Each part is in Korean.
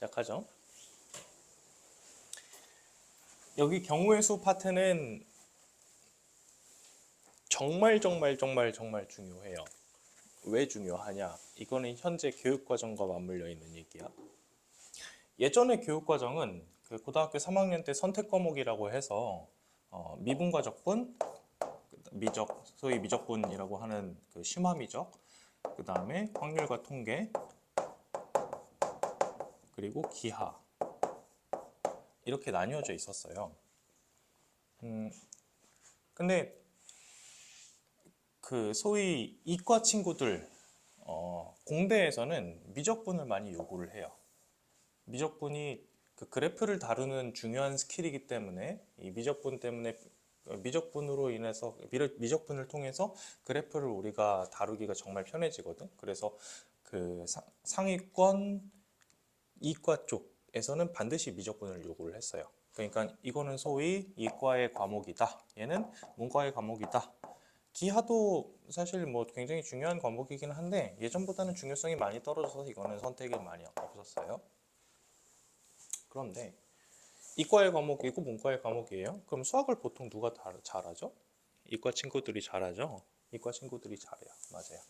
시작하죠. 여기 경우의 수 파트는 정말 중요해요. 왜 중요하냐? 이거는 현재 교육과정과 맞물려 있는 얘기야. 예전의 교육과정은 그 고등학교 3학년 때 선택 과목이라고 해서 미분과 적분, 미적, 소위 미적분이라고 하는 그 심화미적, 그 다음에 확률과 통계, 그리고 기하 이렇게 나뉘어져 있었어요. 근데 그 소위 이과 친구들 공대에서는 미적분을 많이 요구를 해요. 미적분이 그 그래프를 다루는 중요한 스킬이기 때문에 이 미적분 때문에 미적분으로 인해서 미적분을 통해서 그래프를 우리가 다루기가 정말 편해지거든. 그래서 그 상위권 이과 쪽에서는 반드시 미적분을 요구를 했어요. 그러니까 이거는 소위 이과의 과목이다. 얘는 문과의 과목이다. 기하도 사실 뭐 굉장히 중요한 과목이긴 한데 예전보다는 중요성이 많이 떨어져서 이거는 선택이 많이 없었어요. 그런데 이과의 과목이고 문과의 과목이에요. 그럼 수학을 보통 누가 잘하죠? 이과 친구들이 잘하죠. 이과 친구들이 잘해요. 맞아요.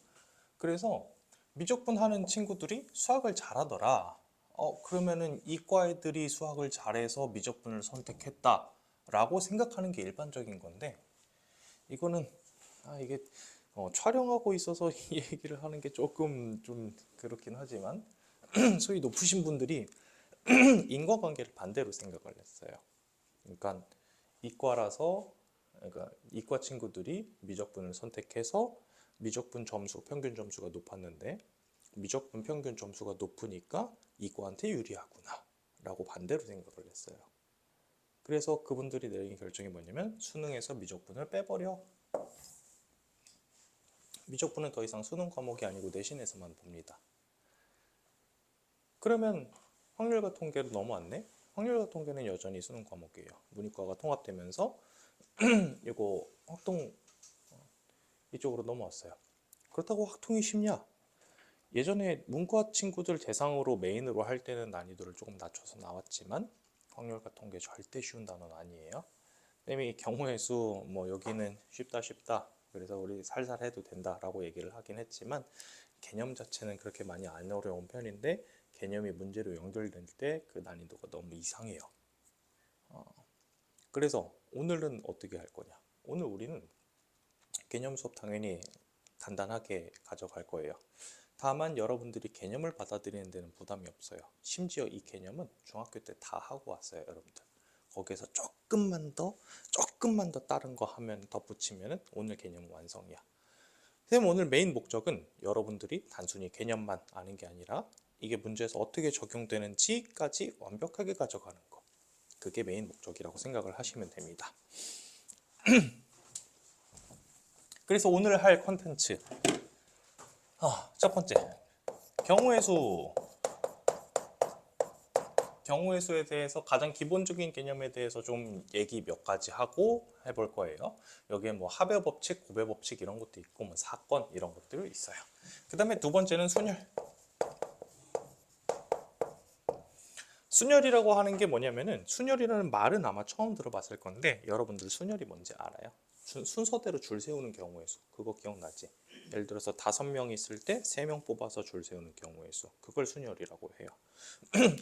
그래서 미적분 하는 친구들이 수학을 잘하더라. 그러면은 이과 애들이 수학을 잘해서 미적분을 선택했다라고 생각하는 게 일반적인 건데 이거는 이게 촬영하고 있어서 이 얘기를 하는 게 조금 좀 그렇긴 하지만 소위 높으신 분들이 인과관계를 반대로 생각을 했어요. 그러니까 그러니까 이과 친구들이 미적분을 선택해서 미적분 점수, 평균 점수가 높았는데 미적분 평균 점수가 높으니까 이과한테 유리하구나 라고 반대로 생각을 했어요. 그래서 그분들이 내린 결정이 뭐냐면 수능에서 미적분을 빼버려. 미적분은 더 이상 수능 과목이 아니고 내신에서만 봅니다. 그러면 확률과 통계로 넘어왔네? 확률과 통계는 여전히 수능 과목이에요. 문이과가 통합되면서 이거 확통 이쪽으로 넘어왔어요. 그렇다고 확통이 쉽냐? 예전에 문과 친구들 대상으로 메인으로 할 때는 난이도를 조금 낮춰서 나왔지만 확률과 통계 절대 쉬운 단어는 아니에요. 쌤이 경우의 수 뭐 여기는 쉽다 그래서 우리 살살 해도 된다라고 얘기를 하긴 했지만 개념 자체는 그렇게 많이 안 어려운 편인데 개념이 문제로 연결될 때 그 난이도가 너무 이상해요. 그래서 오늘은 어떻게 할 거냐? 오늘 우리는 개념 수업 당연히 간단하게 가져갈 거예요. 다만 여러분들이 개념을 받아들이는 데는 부담이 없어요. 심지어 이 개념은 중학교 때 다 하고 왔어요, 여러분들. 거기에서 조금만 더 다른 거 하면 덧붙이면 오늘 개념 완성이야. 선생님 오늘 메인 목적은 여러분들이 단순히 개념만 아는 게 아니라 이게 문제에서 어떻게 적용되는지까지 완벽하게 가져가는 거. 그게 메인 목적이라고 생각을 하시면 됩니다. 그래서 오늘 할 컨텐츠 첫 번째 경우의 수에 대해서 가장 기본적인 개념에 대해서 좀 얘기 몇 가지 하고 해볼 거예요. 여기에 뭐 합의 법칙, 고배 법칙 이런 것도 있고 뭐 사건 이런 것들이 있어요. 그 다음에 두 번째는 순열. 순열이라고 하는 게 뭐냐면은 순열이라는 말은 아마 처음 들어봤을 건데 여러분들 순열이 뭔지 알아요? 순서대로 줄 세우는 경우의 수 그거 기억나지? 예를 들어서 5명 있을 때 3명 뽑아서 줄 세우는 경우의 수 그걸 순열이라고 해요.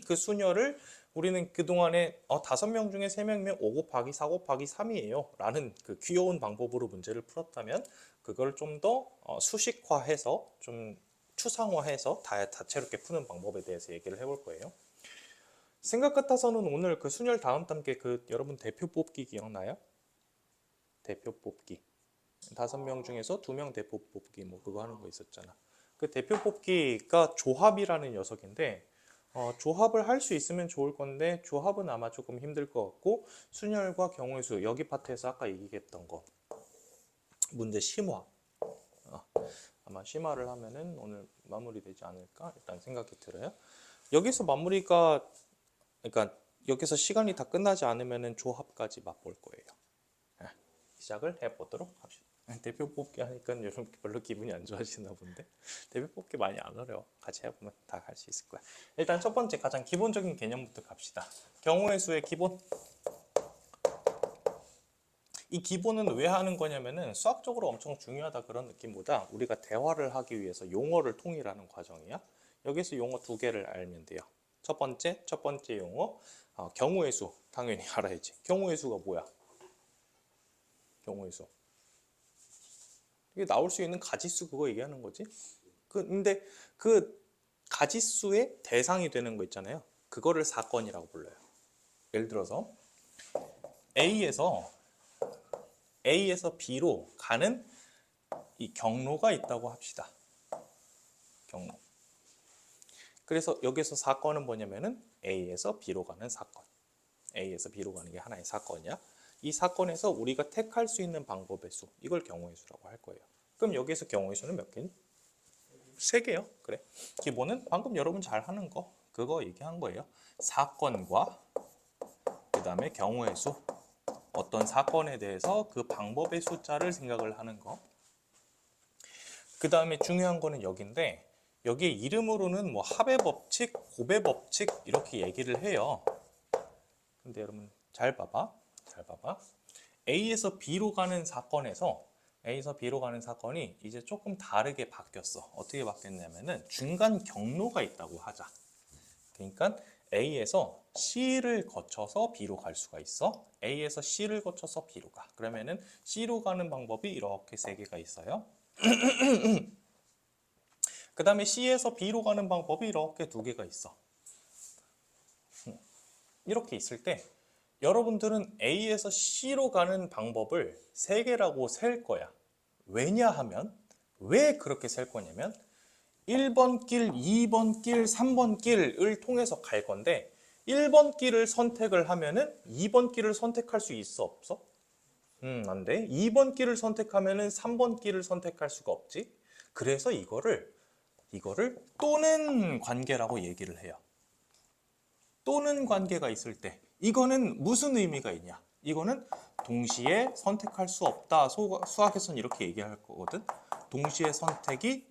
그 순열을 우리는 그동안에 5명 중에 3명이면 5 곱하기 4 곱하기 3이에요 라는 그 귀여운 방법으로 문제를 풀었다면 그걸 좀 더 수식화해서 좀 추상화해서 다채롭게 푸는 방법에 대해서 얘기를 해볼 거예요. 생각 같아서는 오늘 그 순열 다음 단계 그 여러분 대표 뽑기 기억나요? 대표 뽑기 5명 중에서 2명 대표 뽑기 뭐 그거 하는 거 있었잖아. 그 대표 뽑기가 조합이라는 녀석인데 조합을 할 수 있으면 좋을 건데 조합은 아마 조금 힘들 것 같고 순열과 경우의 수 여기 파트에서 아까 얘기했던 거 문제 심화 아마 심화를 하면은 오늘 마무리되지 않을까 일단 생각이 들어요. 여기서 마무리가 그러니까 여기서 시간이 다 끝나지 않으면은 조합까지 맛볼 거예요. 시작을 해보도록 합시다. 대표 뽑기 하니까 여러분 별로 기분이 안 좋아지나 본데. 대표 뽑기 많이 안 어려워. 같이 해보면 다 할 수 있을 거야. 일단 첫 번째 가장 기본적인 개념부터 갑시다. 경우의 수의 기본. 이 기본은 왜 하는 거냐면은 수학적으로 엄청 중요하다 그런 느낌보다 우리가 대화를 하기 위해서 용어를 통일하는 과정이야. 여기서 용어 두 개를 알면 돼요. 첫 번째 용어 경우의 수 당연히 알아야지. 경우의 수가 뭐야? 경우의 수. 이게 나올 수 있는 가지수 그거 얘기하는 거지. 근데 그 가지수의 대상이 되는 거 있잖아요. 그거를 사건이라고 불러요. 예를 들어서 A에서 B로 가는 이 경로가 있다고 합시다. 경로. 그래서 여기서 사건은 뭐냐면은 A에서 B로 가는 사건. A에서 B로 가는 게 하나의 사건이야. 이 사건에서 우리가 택할 수 있는 방법의 수. 이걸 경우의 수라고 할 거예요. 그럼 여기에서 경우의 수는 몇 개니? 3개요. 그래. 기본은 방금 여러분 잘 하는 거. 그거 얘기한 거예요. 사건과 그 다음에 경우의 수. 어떤 사건에 대해서 그 방법의 숫자를 생각을 하는 거. 그 다음에 중요한 거는 여기인데 여기에 이름으로는 뭐 합의 법칙, 곱의 법칙 이렇게 얘기를 해요. 근데 여러분 잘 봐봐. A에서 B로 가는 사건에서 A에서 B로 가는 사건이 이제 조금 다르게 바뀌었어. 어떻게 바뀌었냐면은 중간 경로가 있다고 하자. 그러니까 A에서 C를 거쳐서 B로 갈 수가 있어. A에서 C를 거쳐서 B로 가. 그러면은 C로 가는 방법이 이렇게 3개가 있어요. 그 다음에 C에서 B로 가는 방법이 이렇게 2개가 있어. 이렇게 있을 때 여러분들은 A에서 C로 가는 방법을 3개라고 셀 거야. 왜냐하면 왜 그렇게 셀 거냐면 1번 길, 2번 길, 3번 길을 통해서 갈 건데 1번 길을 선택을 하면은 2번 길을 선택할 수 있어 없어? 안 돼. 2번 길을 선택하면은 3번 길을 선택할 수가 없지. 그래서 이거를 또는 관계라고 얘기를 해요. 또는 관계가 있을 때 이거는 무슨 의미가 있냐? 이거는 동시에 선택할 수 없다. 수학에서는 이렇게 얘기할 거거든. 동시에 선택이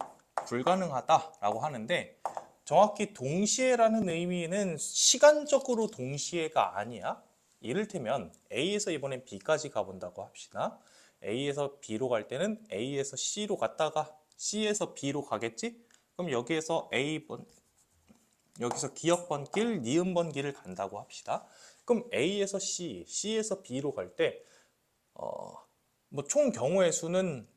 불가능하다라고 하는데 정확히 동시에라는 의미는 시간적으로 동시에가 아니야. 이를테면 A에서 이번엔 B까지 가본다고 합시다. A에서 B로 갈 때는 A에서 C로 갔다가 C에서 B로 가겠지? 그럼 여기에서 여기서 기역번길, 니은번길을 간다고 합시다. 그럼 A에서 C, C에서 B로 갈 때 뭐 총 경우의 수는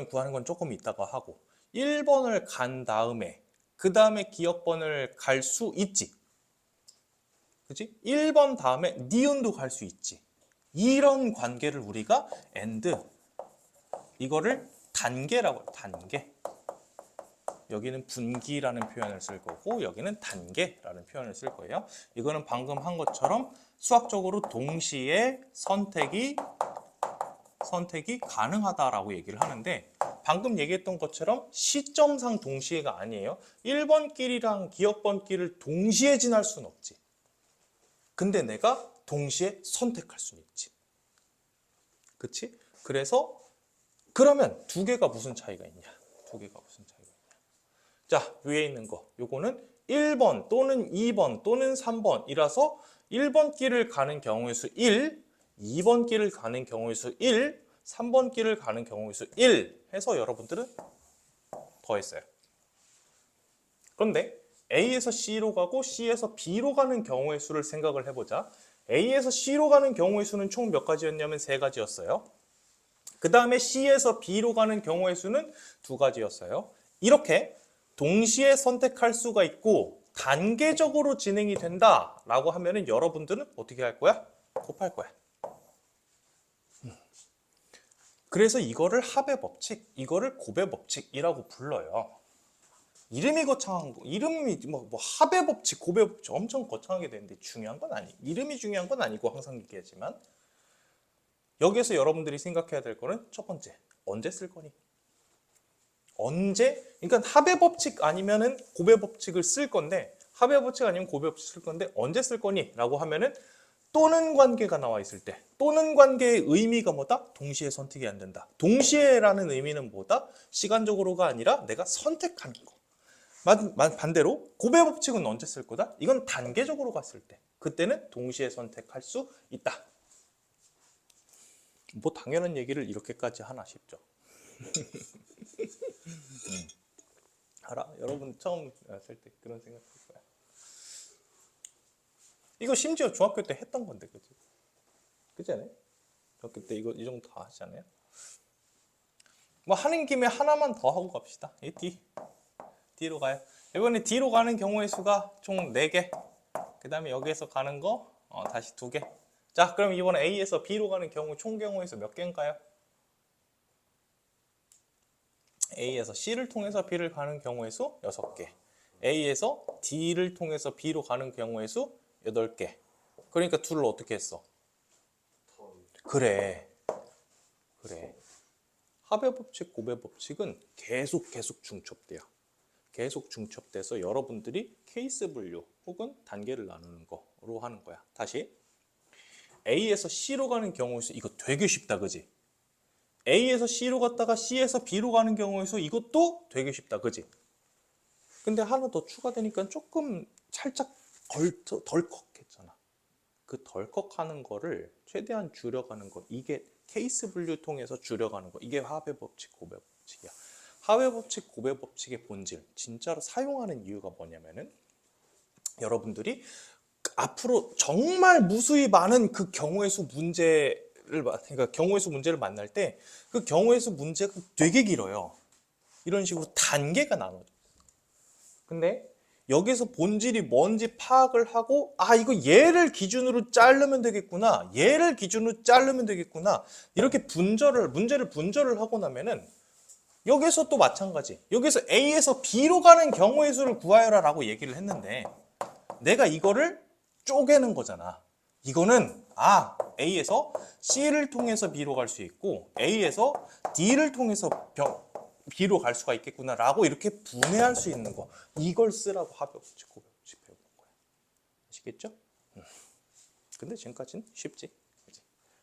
구하는 건 조금 이따가 하고 1번을 간 다음에 그 다음에 기역번을 갈 수 있지. 그치? 1번 다음에 니은도 갈 수 있지. 이런 관계를 우리가 이거를 단계라고 해요. 단계. 여기는 분기라는 표현을 쓸 거고 여기는 단계라는 표현을 쓸 거예요. 이거는 방금 한 것처럼 수학적으로 동시에 선택이 가능하다라고 얘기를 하는데 방금 얘기했던 것처럼 시점상 동시에가 아니에요. 1번 길이랑 기역번 길을 동시에 지날 수는 없지. 근데 내가 동시에 선택할 수는 있지. 그치? 그래서 그러면 2개가 무슨 차이가 있냐? 자, 위에 있는 거. 요거는 1번 또는 2번 또는 3번이라서 1번 길을 가는 경우의 수 1, 2번 길을 가는 경우의 수 1, 3번 길을 가는 경우의 수 1 해서 여러분들은 더했어요. 그런데 A에서 C로 가고 C에서 B로 가는 경우의 수를 생각을 해보자. A에서 C로 가는 경우의 수는 총 몇 가지였냐면 3가지였어요. 그 다음에 C에서 B로 가는 경우의 수는 2가지였어요. 이렇게 동시에 선택할 수가 있고 단계적으로 진행이 된다라고 하면은 여러분들은 어떻게 할 거야? 곱할 거야. 그래서 이거를 합의 법칙, 이거를 곱의 법칙이라고 불러요. 이름이 거창한 거, 이름이 뭐 합의 법칙, 곱의 법칙 엄청 거창하게 되는데 중요한 건 아니. 이름이 중요한 건 아니고 항상 얘기하지만 여기에서 여러분들이 생각해야 될 거는 첫 번째, 언제 쓸 거니? 언제? 그러니까 합의 법칙 아니면은 곱의 법칙을 쓸 건데 합의 법칙 아니면 곱의 법칙 쓸 건데 언제 쓸 거니? 라고 하면은 또는 관계가 나와 있을 때 또는 관계의 의미가 뭐다? 동시에 선택이 안 된다. 동시에라는 의미는 뭐다? 시간적으로가 아니라 내가 선택하는 거. 반대로 고배 법칙은 언제 쓸 거다? 이건 단계적으로 갔을 때. 그때는 동시에 선택할 수 있다. 뭐 당연한 얘기를 이렇게까지 하나 싶죠. 알아? 여러분 처음 왔을 때 그런 생각할 거야. 이거 심지어 중학교 때 했던 건데, 그치? 그치 않아요? 중학교 때 이거 이 정도 다 하시잖아요. 뭐 하는 김에 하나만 더 하고 갑시다. 이 D로 가요. 이번에 D로 가는 경우의 수가 총 4개. 그 다음에 여기에서 가는 거 다시 2개. 자, 그럼 이번에 A에서 B로 가는 경우 총 경우의 수 몇 개인가요? A에서 C를 통해서 B를 가는 경우의 수 6개. A에서 D를 통해서 B로 가는 경우의 수 8개. 그러니까 둘을 어떻게 했어? 그래. 합의 법칙, 고배 법칙은 계속 중첩돼요. 계속 중첩돼서 여러분들이 케이스 분류 혹은 단계를 나누는 거로 하는 거야. 다시. A에서 C로 가는 경우의 수, 이거 되게 쉽다, 그지? A에서 C로 갔다가 C에서 B로 가는 경우의 수, 이것도 되게 쉽다, 그지? 근데 하나 더 추가되니까 조금 살짝 덜컥했잖아. 그 덜컥하는 거를 최대한 줄여가는 거, 이게 케이스 분류 통해서 줄여가는 거, 이게 합의 법칙, 고배 법칙이야. 합의 법칙, 고배 법칙의 본질, 진짜로 사용하는 이유가 뭐냐면은 여러분들이 앞으로 정말 무수히 많은 그 경우의 수 그러니까 경우의 수 문제를 만날 때 그 경우의 수 문제가 되게 길어요. 이런 식으로 단계가 나눠져. 근데 여기서 본질이 뭔지 파악을 하고, 아, 이거 얘를 기준으로 자르면 되겠구나, 얘를 기준으로 자르면 되겠구나, 이렇게 문제를 분절을 하고 나면은 여기서 또 마찬가지. 여기서 A에서 B로 가는 경우의 수를 구하여라 라고 얘기를 했는데 내가 이거를 쪼개는 거잖아. 이거는 A에서 C를 통해서 B로 갈 수 있고 A에서 D를 통해서 B로 갈 수가 있겠구나 라고 이렇게 분해할 수 있는 거, 이걸 쓰라고 합의 법칙, 고배 법칙 배우는 거야. 아시겠죠? 근데 지금까지는 쉽지?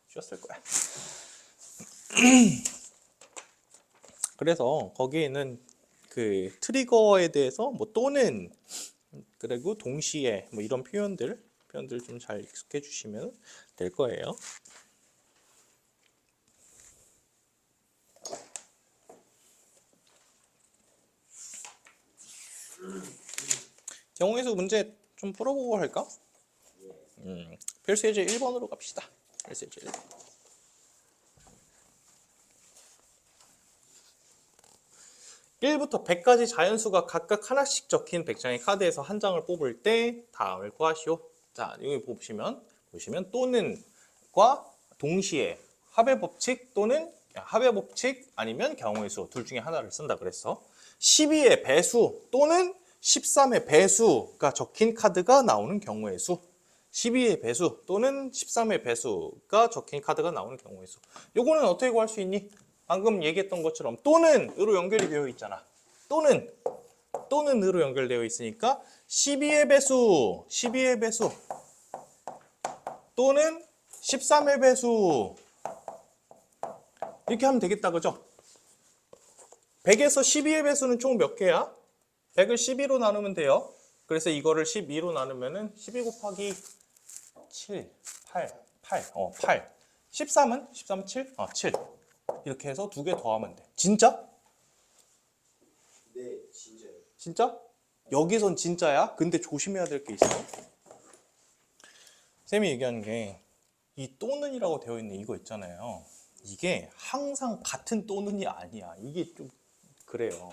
쉬웠을 거야. 그래서 거기에는 그 트리거에 대해서 뭐 또는 그리고 동시에 뭐 이런 표현들 좀 잘 익숙해 주시면 될 거예요. 경우의 수 문제 좀 풀어보고 할까? 필수 예제 1번으로 갑시다. 필수 예제 1번. 1부터 100까지 자연수가 각각 하나씩 적힌 100장의 카드에서 한 장을 뽑을 때 다음을 구하시오. 자, 여기 보시면 또는과 동시에 합의 법칙 또는 합의 법칙 아니면 경우의 수 둘 중에 하나를 쓴다 그랬어. 12의 배수 또는 13의 배수가 적힌 카드가 나오는 경우의 수. 12의 배수 또는 13의 배수가 적힌 카드가 나오는 경우의 수. 요거는 어떻게 구할 수 있니? 방금 얘기했던 것처럼 또는으로 연결이 되어 있잖아. 또는으로 연결되어 있으니까 12의 배수 또는 13의 배수 이렇게 하면 되겠다, 그죠? 100에서 12의 배수는 총 몇 개야? 100을 12로 나누면 돼요. 그래서 이거를 12로 나누면은 12 곱하기 7, 8. 13은 7? 7. 이렇게 해서 2개 더하면 돼. 진짜? 네, 진짜요. 진짜? 여기선 진짜야? 근데 조심해야 될 게 있어. 쌤이 얘기하는 게 이 또는이라고 되어 있는 이거 있잖아요. 이게 항상 같은 또는이 아니야. 이게 좀 그래요.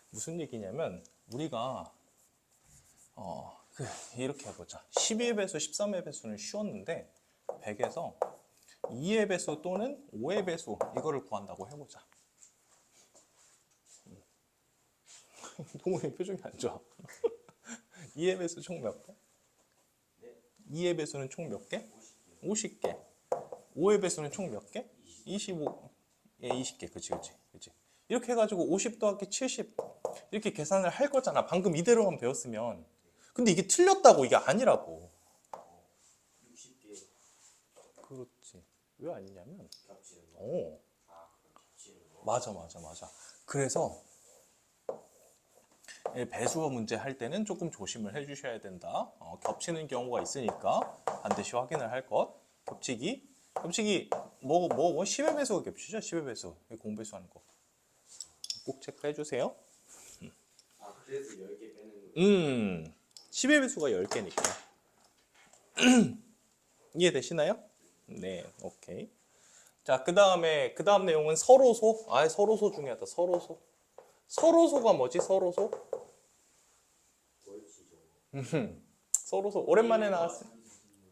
무슨 얘기냐면 우리가 이렇게 해보자. 12의 배수, 13의 배수는 쉬웠는데 100에서 2의 배수 또는 5의 배수 이거를 구한다고 해보자. 동훈이 표정이 안 좋아. 2의 배수 총 몇 개? 2의 배수는 총 몇 개? 50개. 5의 배수는 총 몇 개? 25. 예, 20개. 그치. 이렇게 해가지고 50 더하기 70 이렇게 계산을 할 거잖아. 방금 이대로만 배웠으면. 근데 이게 틀렸다고, 이게 아니라고. 60개 왜 아니냐면 겹치는 거. 오 겹치는 거. 맞아. 그래서 배수어 문제 할 때는 조금 조심을 해주셔야 된다. 겹치는 경우가 있으니까 반드시 확인을 할 것. 겹치기 뭐 10의 배수가 겹치죠? 10의 배수 공배수 하는 거 꼭 체크해 주세요. 그래서 10개 빼는 거. 10의 배수가 10개니까 이해되시나요? 네, 오케이. 자, 그 다음 내용은 서로소. 서로소 중요하다. 서로소가 뭐지? 서로소? 월치죠. 서로소 오랜만에 나왔어.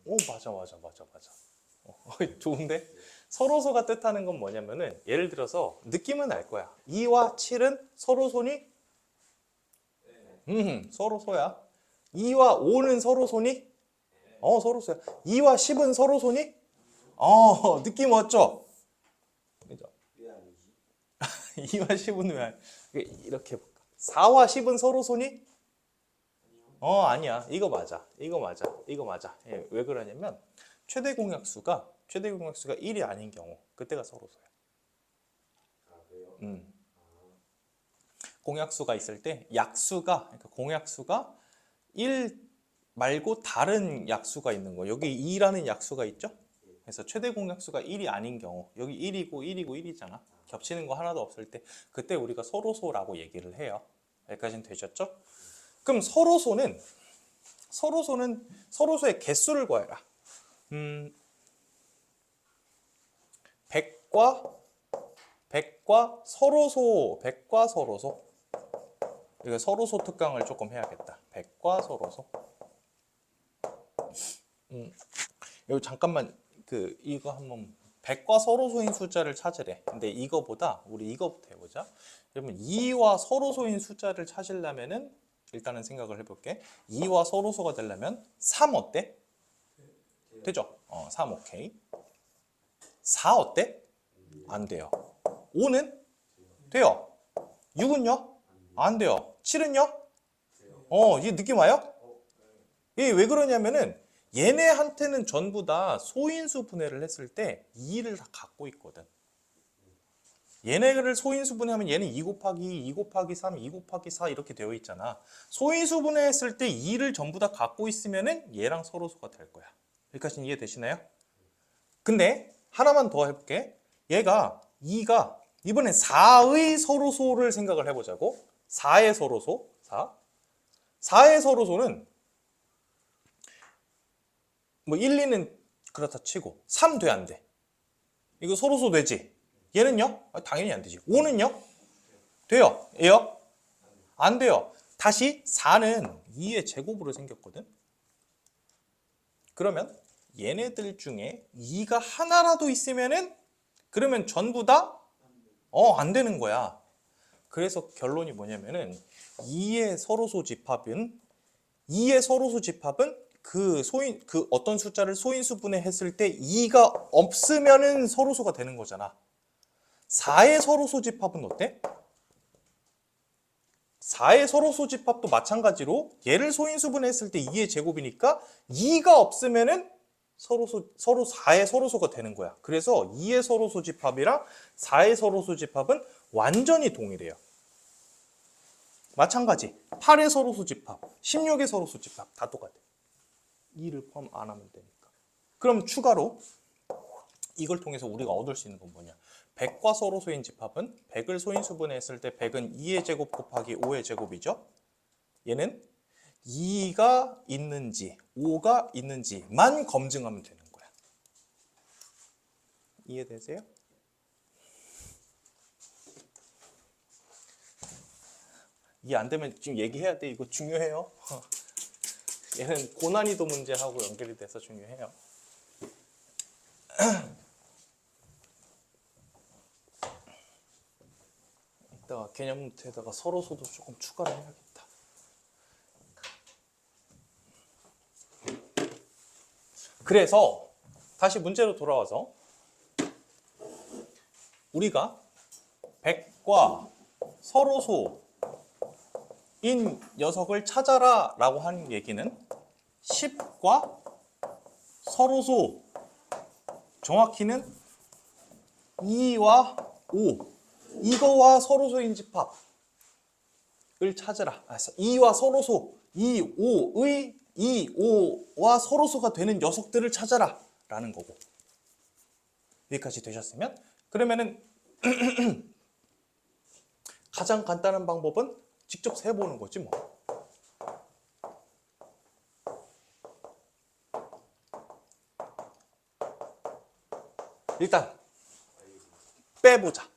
오, 맞아. 좋은데? 서로소가 뜻하는 건 뭐냐면은 예를 들어서 느낌은 알 거야. 2와 7은 서로소니? 서로소야. 2와 5는 서로소니? 서로소야. 2와 10은 서로소니? 느낌 왔죠? 그죠? 왜 아니지? 2와 10은 왜 이렇게 해볼까? 4와 10은 서로소니? 아니야. 이거 맞아. 예, 왜 그러냐면 최대 공약수가 1이 아닌 경우 그때가 서로소야. 그래요? 공약수가 있을 때 그러니까 공약수가 1 말고 다른 약수가 있는 거. 여기 2라는 약수가 있죠? 그래서 최대 공약수가 1이 아닌 경우 여기 1이고 1이잖아. 겹치는 거 하나도 없을 때 그때 우리가 서로소라고 얘기를 해요. 여기까지는 되셨죠? 그럼 서로소의 개수를 구해라. 100과 서로소. 이거 서로소 특강을 조금 해야겠다. 100과 서로소. 여기 잠깐만 이거 한번 100과 서로소인 숫자를 찾으래. 근데 이거보다 우리 이거부터 해보자. 그러면 2와 서로소인 숫자를 찾으려면은 일단은 생각을 해볼게. 2와 서로소가 되려면 3 어때? 되죠? 3 오케이. 4 어때? 안 돼요. 5는? 돼요. 6은요? 안 돼요. 7은요? 이게 느낌 와요? 이게 왜 그러냐면은 얘네한테는 전부 다 소인수 분해를 했을 때 2를 다 갖고 있거든. 얘네를 소인수 분해하면 얘는 2 곱하기 2 곱하기 3, 2 곱하기 4 이렇게 되어 있잖아. 소인수 분해했을 때 2를 전부 다 갖고 있으면은 얘랑 서로소가 될 거야. 여기까지는 이해되시나요? 근데 하나만 더 해볼게. 2가 이번엔 4의 서로소를 생각을 해보자고. 4의 서로소. 4의 서로소는 뭐 1, 2는 그렇다 치고 3 돼, 안 돼? 이거 서로소 되지? 얘는요? 당연히 안 되지. 5는요? 돼요? 얘요? 안 돼요. 다시 4는 2의 제곱으로 생겼거든. 그러면 얘네들 중에 2가 하나라도 있으면은 그러면 전부 다 안 되는 거야. 그래서 결론이 뭐냐면은 2의 서로소 집합은 그 어떤 숫자를 소인수 분해했을 때 2가 없으면은 서로소가 되는 거잖아. 4의 서로소 집합은 어때? 4의 서로소 집합도 마찬가지로 얘를 소인수 분해했을 때 2의 제곱이니까 2가 없으면은 서로 4의 서로소가 되는 거야. 그래서 2의 서로소 집합이랑 4의 서로소 집합은 완전히 동일해요. 마찬가지 8의 서로소 집합, 16의 서로소 집합 다 똑같아. 2를 포함 안 하면 되니까. 그럼 추가로 이걸 통해서 우리가 얻을 수 있는 건 뭐냐? 100과 서로소인 집합은 100을 소인수분해 했을 때 100은 2의 제곱 곱하기 5의 제곱이죠. 얘는 2가 있는지 5가 있는지만 검증하면 되는 거야. 이해되세요? 이해 안 되면 지금 얘기해야 돼. 이거 중요해요. 얘는 고난이도 문제하고 연결이 돼서 중요해요. 이따가 개념 노트에다가 서로소도 조금 추가를 해야겠다. 그래서 다시 문제로 돌아와서 우리가 100과 서로소인 녀석을 찾아라 라고 하는 얘기는 10과 서로소인 정확히는 2와 5 이거와 서로소인 집합을 찾으라. 2와 서로소 2, 5의 2, 5와 서로소가 되는 녀석들을 찾아라 라는 거고. 여기까지 되셨으면 그러면은 가장 간단한 방법은 직접 세보는 거지 뭐. 일단 빼보자.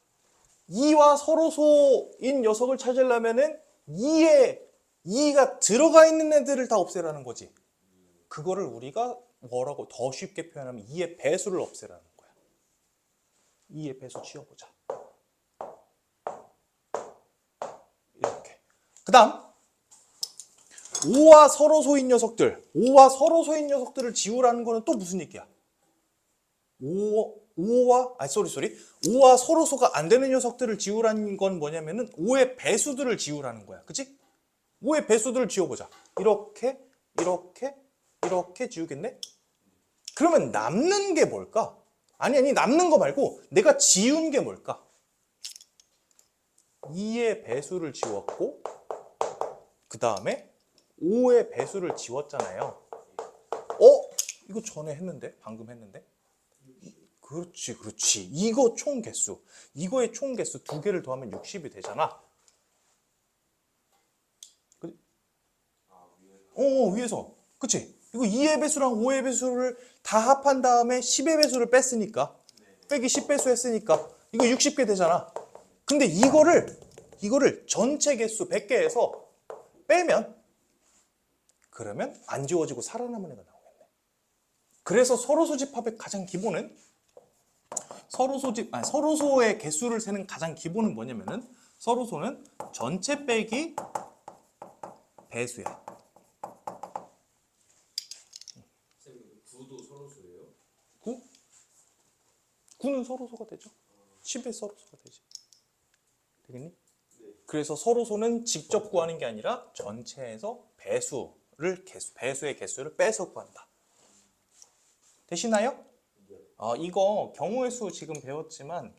2와 서로소인 녀석을 찾으려면은 2가 들어가 있는 애들을 다 없애라는 거지. 그거를 우리가 뭐라고 더 쉽게 표현하면 2의 배수를 없애라는 거야. 2의 배수 지워보자. 이렇게. 그 다음 5와 서로소인 녀석들을 지우라는 거는 또 무슨 얘기야? 5와 서로소가 안 되는 녀석들을 지우라는 건 뭐냐면은 5의 배수들을 지우라는 거야. 그치? 5의 배수들을 지워보자. 이렇게 지우겠네? 그러면 남는 게 뭘까? 아니, 남는 거 말고 내가 지운 게 뭘까? 2의 배수를 지웠고, 그 다음에 5의 배수를 지웠잖아요. 이거 전에 했는데? 방금 했는데? 그렇지. 이거 총 개수. 이거의 총 개수 2개를 더하면 60이 되잖아. 위에서. 그치? 이거 2의 배수랑 5의 배수를 다 합한 다음에 10의 배수를 뺐으니까. 빼기 10배수 했으니까. 이거 60개 되잖아. 근데 이거를 전체 개수 100개에서 빼면 그러면 안 지워지고 살아남은 애가 나오겠네. 그래서 서로소 집합의 가장 기본은 서로소의 개수를 세는 가장 기본은 뭐냐면은 서로소는 전체 빼기 배수야. 선생님 9도 서로소예요? 9? 9는 서로소가 되죠. 10의 서로소가 되지. 되겠니? 네. 그래서 서로소는 직접 구하는 게 아니라 전체에서 배수의 개수를 빼서 구한다. 되시나요? 이거 경우의 수 지금 배웠지만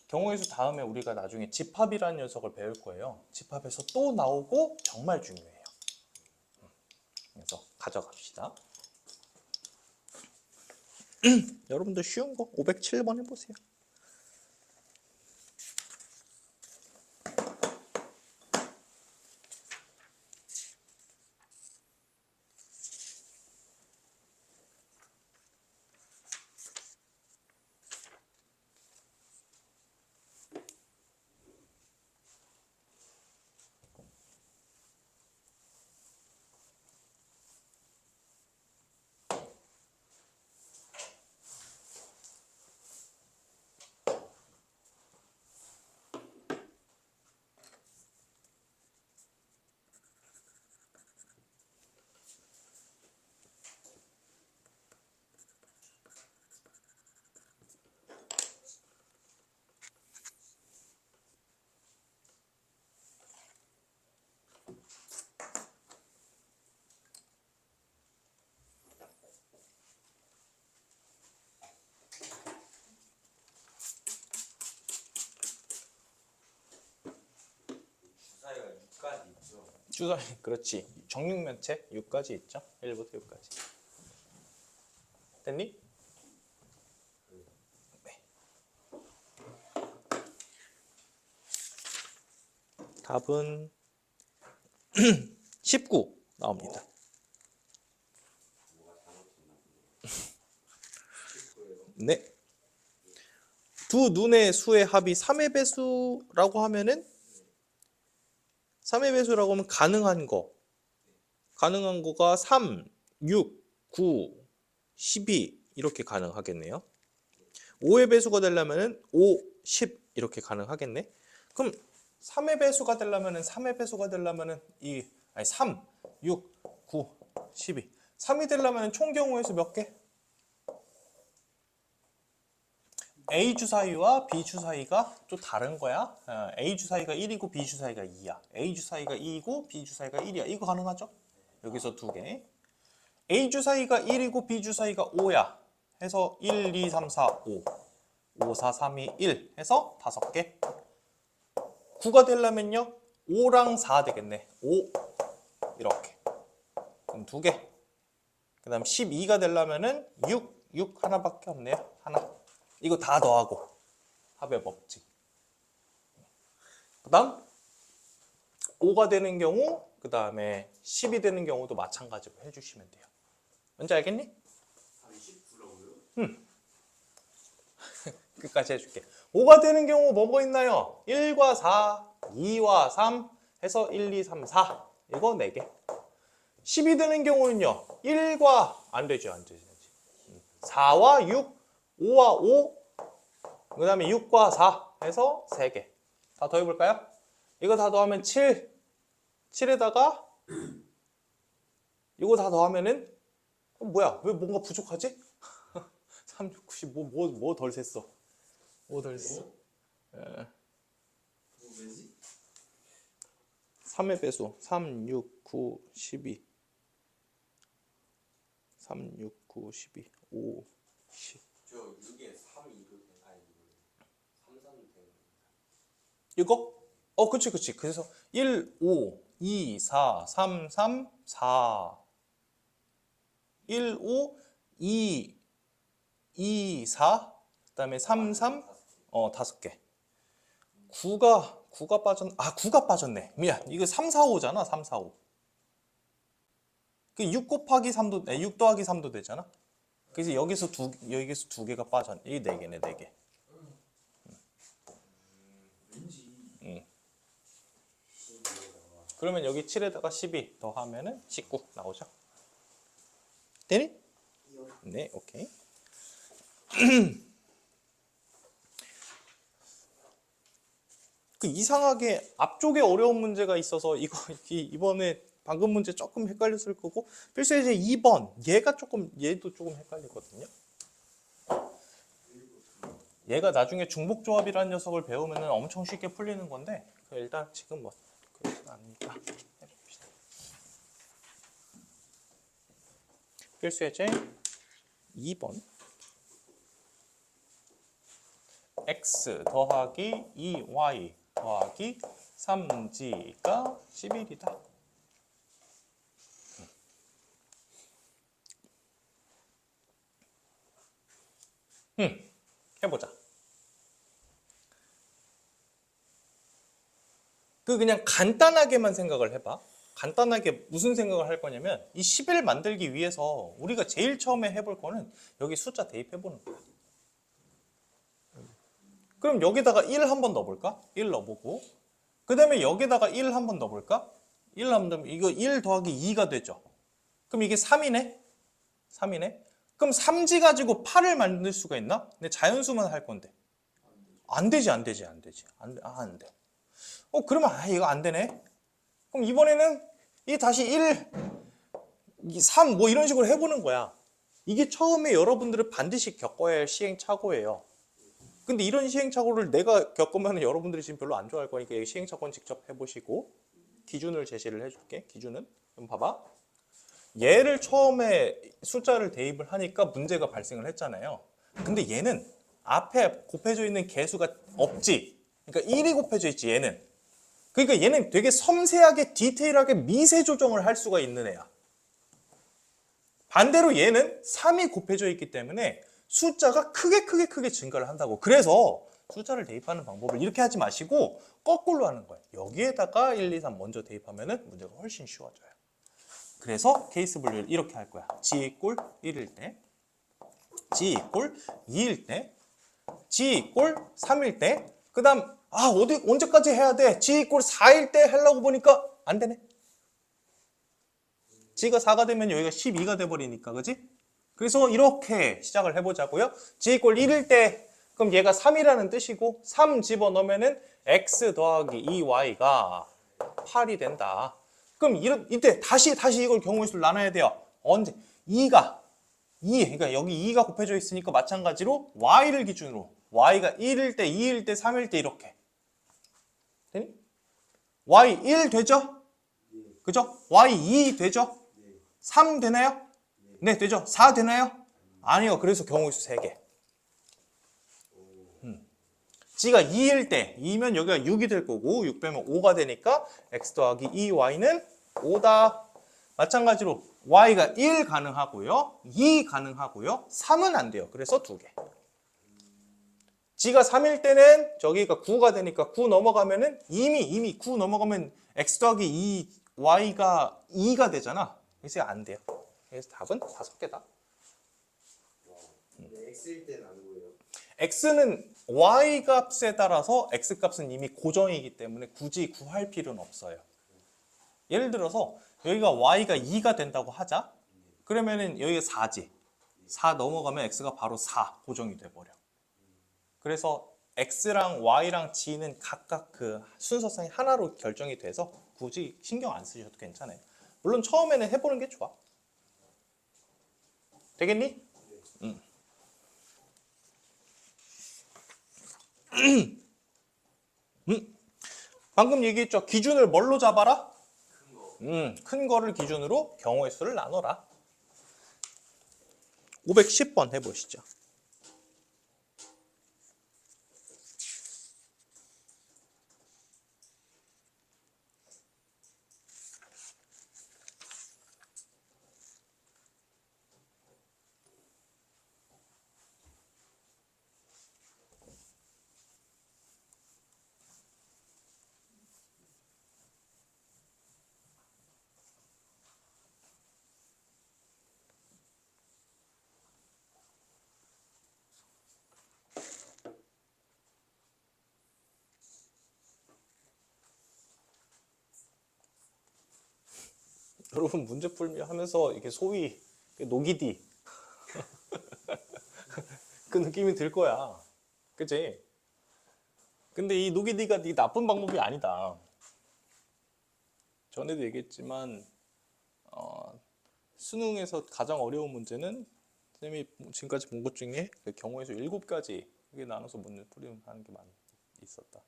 경우의 수 다음에 우리가 나중에 집합이라는 녀석을 배울 거예요. 집합에서 또 나오고 정말 중요해요. 그래서 가져갑시다. 여러분들 쉬운 거 507번 해보세요. 주사위가 6까지 있죠? 그렇지. 정육면체 6까지 있죠. 1부터 6까지. 됐니? 네. 답은 19 나옵니다. 네. 두 눈의 수의 합이 3의 배수라고 하면은 3의 배수라고 하면 가능한 거가 3, 6, 9, 12 이렇게 가능하겠네요. 5의 배수가 되려면은 5, 10 이렇게 가능하겠네. 그럼 3의 배수가 되려면은 3, 6, 9, 12. 3이 되려면은 총 경우의 수 몇 개? A 주사위와 B 주사위가 좀 다른 거야. A 주사위가 1이고 B 주사위가 2야. A 주사위가 2이고 B 주사위가 1이야. 이거 가능하죠? 여기서 2개. A 주사위가 1이고 B 주사위가 5야. 해서 1, 2, 3, 4, 5 5, 4, 3, 2, 1 해서 5개 9가 되려면요 5랑 4 되겠네 5 이렇게 그럼 2개 그 다음 12가 되려면은 6 하나밖에 없네요 하나 이거 다 더하고 합의 법칙 그 다음 5가 되는 경우 그 다음에 10이 되는 경우도 마찬가지로 해주시면 돼요 뭔지 알겠니? 39라고요? 끝까지 해줄게 5가 되는 경우 뭐뭐 있나요? 1과 4, 2와 3 해서 1, 2, 3, 4 이거 4개 10이 되는 경우는요 1과 안 되죠 4와 6, 5와 5 그 다음에 6과 4 해서 3개 다 더해볼까요? 이거 다 더하면 7에다가 이거 다 더하면은 뭐야 왜 뭔가 부족하지? 3, 6, 90 뭐 덜 셌어 뭐 덜 셌어 뭐지? 3의 배수 3, 6, 9, 12 3, 6, 9, 12 5, 10 저 6에 3, 2도 아니 3, 3 되는 이거? 그치 그래서 1, 5, 2, 4, 3, 3, 4 1, 5, 2, 2, 4 그 다음에 3, 3 5개 9가 빠졌 9가 빠졌네 미안 이거 3, 4, 5잖아 3, 4, 5 그 6 곱하기 3도 6 더하기 3도 되잖아 그래서 여기서 두 개가 빠졌네 이게 4개네 4개 왠지 그러면 여기 7에다가 12 더하면은 19 나오죠 되니? 네 오케이 그 이상하게 앞쪽에 어려운 문제가 있어서 이번에 방금 문제 조금 헷갈렸을 거고 필수예제 2번 얘도 조금 헷갈리거든요 얘가 나중에 중복조합이라는 녀석을 배우면 엄청 쉽게 풀리는 건데 일단 지금 뭐 그렇진 않으니까 해봅시다 필수예제 2번 x 더하기 2y 더하기 3g가 11이다. 해보자. 그냥 간단하게만 생각을 해봐. 간단하게 무슨 생각을 할 거냐면 이 10을 만들기 위해서 우리가 제일 처음에 해볼 거는 여기 숫자 대입해보는 거야. 그럼 여기다가 1 한번 넣어볼까? 1 넣어보고 그 다음에 여기다가 1 한번 넣어볼까? 1 한번 넣으면 이거 1 더하기 2가 되죠. 그럼 이게 3이네? 3이네? 그럼 3지 가지고 8을 만들 수가 있나? 근데 자연수만 할 건데 안 되지. 안 돼. 그러면 이거 안 되네. 그럼 이번에는 이 다시 1, 3 뭐 이런 식으로 해보는 거야. 이게 처음에 여러분들은 반드시 겪어야 할 시행착오예요. 근데 이런 시행착오를 내가 겪으면 여러분들이 지금 별로 안 좋아할 거니까 이 시행착오는 직접 해보시고 기준을 제시를 해줄게. 기준은 좀 봐봐. 얘를 처음에 숫자를 대입을 하니까 문제가 발생을 했잖아요. 근데 얘는 앞에 곱해져 있는 개수가 없지. 그러니까 1이 곱해져 있지 얘는. 그러니까 얘는 되게 섬세하게 디테일하게 미세 조정을 할 수가 있는 애야. 반대로 얘는 3이 곱해져 있기 때문에 숫자가 크게 증가를 한다고. 그래서 숫자를 대입하는 방법을 이렇게 하지 마시고 거꾸로 하는 거예요. 여기에다가 1, 2, 3 먼저 대입하면 문제가 훨씬 쉬워져요. 그래서 케이스 분류를 이렇게 할 거야. G 이꼴 1일 때, G 이꼴 2일 때, G 이꼴 3일 때, 그 다음 언제까지 해야 돼? G 이꼴 4일 때 하려고 보니까 안 되네. G가 4가 되면 여기가 12가 돼버리니까, 그지? 그래서 이렇게 시작을 해보자고요. G 이꼴 1일 때, 그럼 얘가 3이라는 뜻이고, 3 집어넣으면은 X 더하기 2Y가 8이 된다. 그럼 이때 다시 이걸 경우의 수를 나눠야 돼요. 언제? 2가 2, 그러니까 여기 2가 곱해져 있으니까 마찬가지로 Y를 기준으로 Y가 1일 때, 2일 때, 3일 때 이렇게 되니? Y 1 되죠? 그죠? Y 2 되죠? 3 되나요? 네, 되죠? 4 되나요? 아니요. 그래서 경우의 수 3개. g가 2일 때 2면 여기가 6이 될 거고 6 빼면 5가 되니까 x 더하기 2y는 5다. 마찬가지로 y가 1 가능하고요. 2 가능하고요. 3은 안 돼요. 그래서 2개. g가 3일 때는 저기가 9가 되니까 9 넘어가면은 이미 9 넘어가면 x 더하기 2 y가 2가 되잖아. 그래서 안 돼요. 그래서 답은 5개다. 근데 x일 때는 안 보여요. x는 y 값에 따라서 x 값은 이미 고정이기 때문에 굳이 구할 필요는 없어요. 예를 들어서 여기가 y가 2가 된다고 하자. 그러면은 여기가 4지. 4 넘어가면 x가 바로 4 고정이 돼버려. 그래서 x랑 y랑 g는 각각 그 순서상이 하나로 결정이 돼서 굳이 신경 안 쓰셔도 괜찮아요. 물론 처음에는 해보는 게 좋아. 되겠니? 방금 얘기했죠. 기준을 뭘로 잡아라? 큰 거를 기준으로 경우의 수를 나눠라. 510번 해보시죠. 여러분 문제 풀미 하면서 이렇게 소위 노기디 그 느낌이 들 거야. 그치? 근데 이 노기디가 네 나쁜 방법이 아니다. 전에도 얘기했지만 수능에서 가장 어려운 문제는 선생님이 지금까지 본 것 중에 그 경우의 수 7가지 이게 나눠서 문제 풀이하는 게 많이 있었다.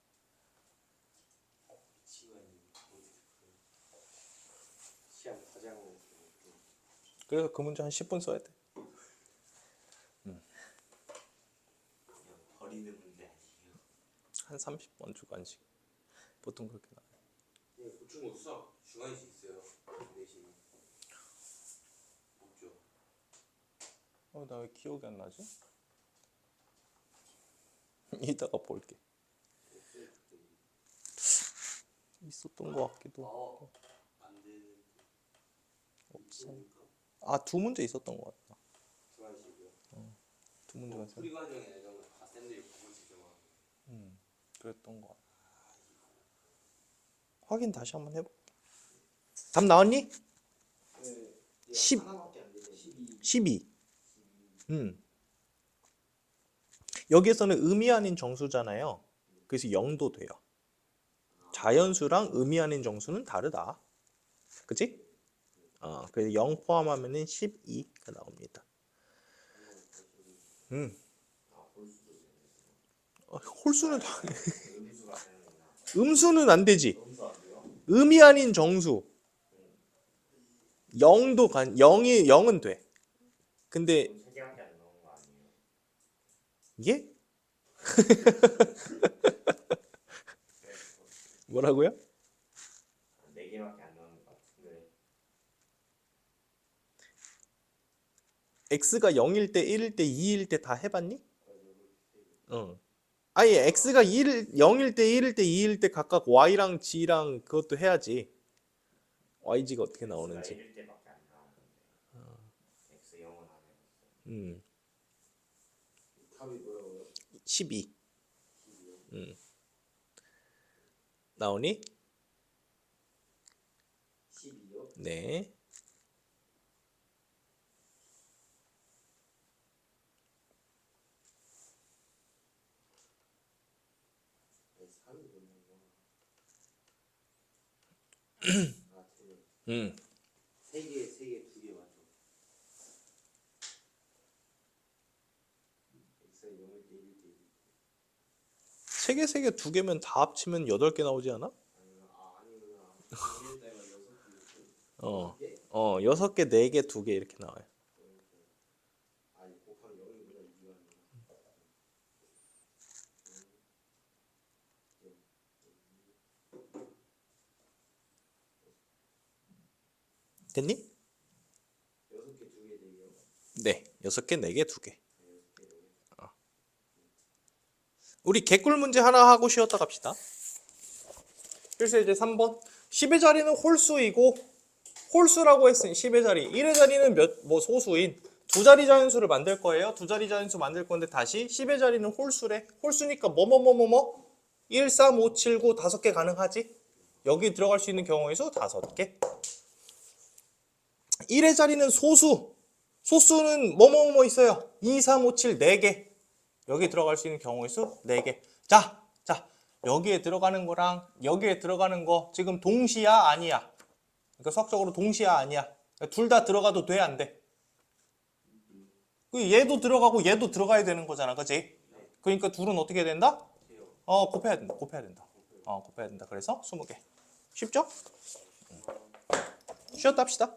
시험 가장 그래서 그 문제 한 10분 써야 돼. 그냥 버리는 문제 아니에요. 한 30번 주관식. 보통 그렇게 나와요. 네, 보충 수학 중간시 있어요. 내신 없죠. 나 왜 기억이 안 나지? 이따가 볼게. 있었던 것 같기도 하고. 안 되는 없어. 아, 2문제 있었던 것 같다. 중간시고요. 2문제가 있었. 풀이 과정에 이런 거 다 쌤들이 보고 지정하고. 그랬던 것 같아. 확인 다시 한번 해볼게. 답 나왔니? 네, 10. 하나밖에 안 되죠. 12. 12. 여기에서는 의미 아닌 정수잖아요. 그래서 0도 돼요. 자연수랑 의미 아닌 정수는 다르다. 그치? 그래서 0 포함하면 12가 나옵니다. 홀수는 음수는 안 되지. 의미 아닌 정수 0도 0은 돼. 근데 3개밖에 안 나오는 거 아니에요? 예? 뭐라고요? 4개밖에 안 나오는 거 같은데. x가 0일 때, 1일 때, 2일 때 다 해봤니? 응. 아니 x가 0일 때, 1일 때, 2일 때 각각 y랑 g랑 그것도 해야지. yg가 어떻게 나오는지. 1일 때밖에 안 나오는데. X 0은 안 해봤어요. 답이 뭐라고요? 12. 나오니? 12요? 네. 네, 3이 뭐냐고. 아, 틀려. 3개, 2개 맞죠? X가 0일 때, 1일 때, 2일 때. 3개, 2개면 다 합치면 8개 나오지 않아? 아니구나. 0일 때가 6개. 6개, 4개, 2개 이렇게 나와요. 아니, 곱하기 됐니? 6개 2개 4개요? 네, 6개, 4개, 2개. 우리 개꿀 문제 하나 하고 쉬었다 갑시다. 그래서 이제 3번 10의 자리는 홀수이고 홀수라고 했으니 10의 자리 1의 자리는 소수인 두 자리 자연수를 만들 거예요. 두 자리 자연수 만들 건데 다시 10의 자리는 홀수래. 홀수니까 1, 3, 5, 7, 9 5개 가능하지? 여기 들어갈 수 있는 경우의 수 5개. 1의 자리는 소수. 소수는 있어요. 2, 3, 5, 7 4개. 여기 들어갈 수 있는 경우의 수 4개. 자, 여기에 들어가는 거랑 여기에 들어가는 거 지금 동시야 아니야? 그러니까 수학적으로 동시야 아니야? 둘 다 들어가도 돼 안 돼? 얘도 들어가고 얘도 들어가야 되는 거잖아, 그치? 그러니까 둘은 어떻게 된다? 곱해야 된다. 곱해야 된다. 그래서 20개. 쉽죠? 쉬었다 합시다.